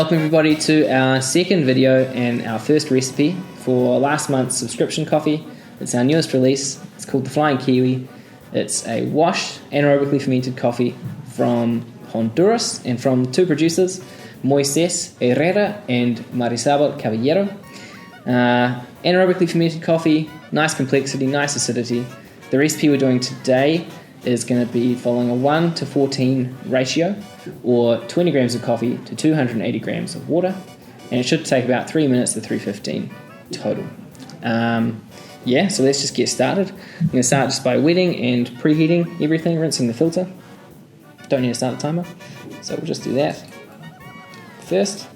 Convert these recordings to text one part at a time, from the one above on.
welcome everybody to our second video and our first recipe for last month's subscription coffee. It's our newest release. It's called the Flying Kiwi. It's a washed, anaerobically fermented coffee from Honduras and from two producers, Moises Herrera and Marisabel Caballero. Anaerobically fermented coffee, nice complexity, nice acidity. The recipe we're doing today is going to be following a 1:14 ratio, or 20 grams of coffee to 280 grams of water, and it should take about 3 minutes to 3:15 total. So let's just get started. I'm going to start just by wetting and preheating everything, rinsing the filter. Don't need to start the timer, so we'll just do that first.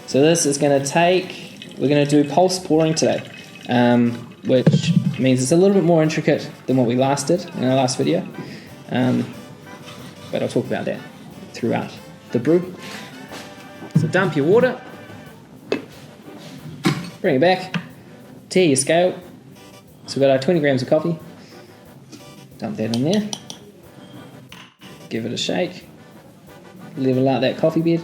So this is going to take, we're going to do pulse pouring today, which means it's a little bit more intricate than what we last did in our last video, but I'll talk about that throughout the brew. So dump your water, bring it back, tear your scale. So we've got our 20 grams of coffee, dump that in there, give it a shake, level out that coffee bed,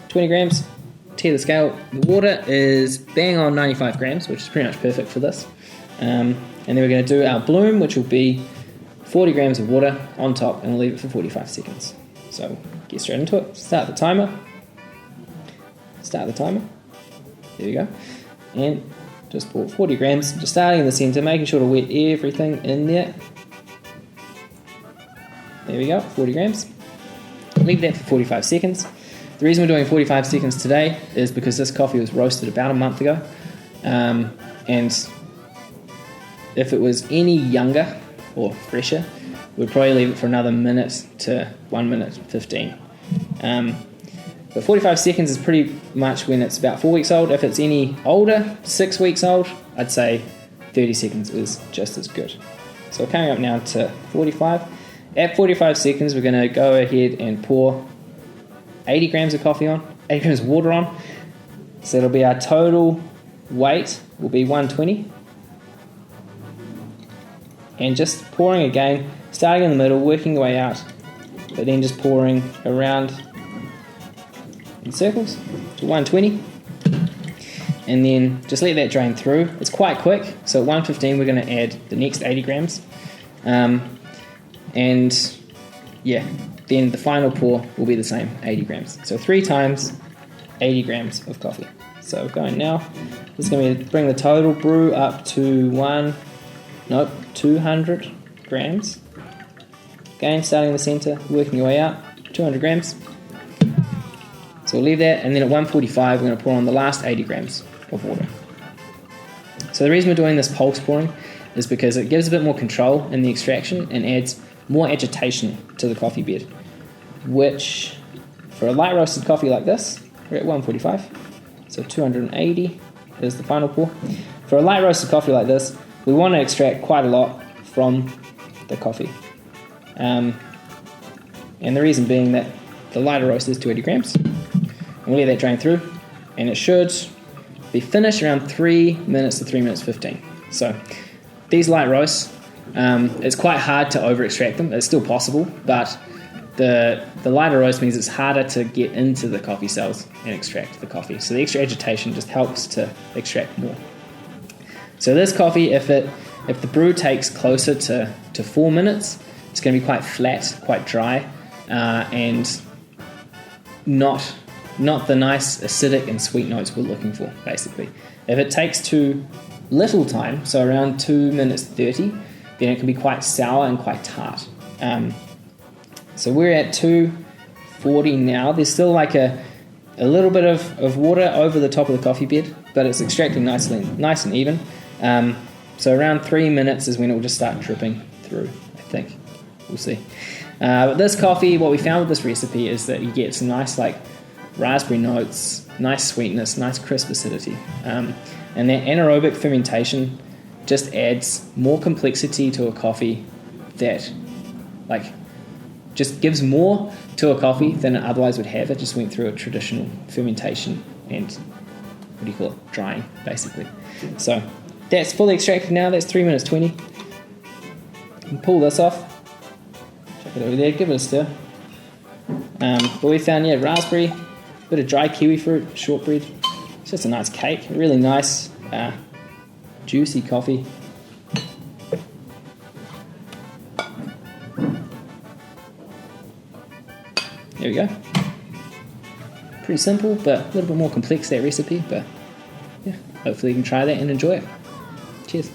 20 grams, tear the scale. The water is bang on 95 grams, which is pretty much perfect for this. And then we're going to do our bloom, which will be 40 grams of water on top, and we'll leave it for 45 seconds. So get straight into it. Start the timer. There we go. And just pour 40 grams, just starting in the center, making sure to wet everything in there. There we go, 40 grams. Leave that for 45 seconds. The reason we're doing 45 seconds today is because this coffee was roasted about a month ago. And if it was any younger or fresher, we'd probably leave it for another minute to 1 minute 15. But 45 seconds is pretty much when it's about 4 weeks old. If it's any older, 6 weeks old, I'd say 30 seconds is just as good. So we're coming up now to 45. At 45 seconds, we're going to go ahead and pour 80 grams of water on. So it'll be our total weight will be 120. And just pouring again, starting in the middle, working the way out, but then just pouring around in circles to 120, and then just let that drain through. It's quite quick, so at 115 we're going to add the next 80 grams, and then the final pour will be the same, 80 grams. So 3 times 80 grams of coffee. So going now, this is going to bring the total brew up to 200 grams. Again, starting in the center, working your way out, 200 grams. So we'll leave that, and then at 145 we're going to pour on the last 80 grams of water. So the reason we're doing this pulse pouring is because it gives a bit more control in the extraction and adds more agitation to the coffee bed, which for a light roasted coffee like this, we're at 145, so 280 is the final pour. For a light roasted coffee like this, we want to extract quite a lot from the coffee, and the reason being that the lighter roast is 280 grams. And we'll let that drain through, and it should be finished around 3 minutes to 3 minutes 15. So these light roasts, it's quite hard to over extract them. It's still possible, but the lighter roast means it's harder to get into the coffee cells and extract the coffee. So the extra agitation just helps to extract more. So this coffee, if the brew takes closer to 4 minutes, it's going to be quite flat, quite dry, and not the nice acidic and sweet notes we're looking for, basically. If it takes too little time, so around 2 minutes 30, then it can be quite sour and quite tart. So we're at 240 now. There's still like a little bit of water over the top of the coffee bed, but it's extracting nice and even. So around 3 minutes is when it will just start dripping through, I think. We'll see. But this coffee, what we found with this recipe is that you get some nice like raspberry notes, nice sweetness, nice crisp acidity, and that anaerobic fermentation just adds more complexity to a coffee that like just gives more to a coffee than it otherwise would have. It just went through a traditional fermentation and drying, basically. So that's fully extracted now. That's 3 minutes 20. And pull this off. Chuck it over there. Give it a stir. But we found raspberry, bit of dry kiwi fruit, shortbread. It's just a nice cake, really nice, juicy coffee. There we go. Pretty simple, but a little bit more complex, that recipe. But yeah, hopefully you can try that and enjoy it. Cheers.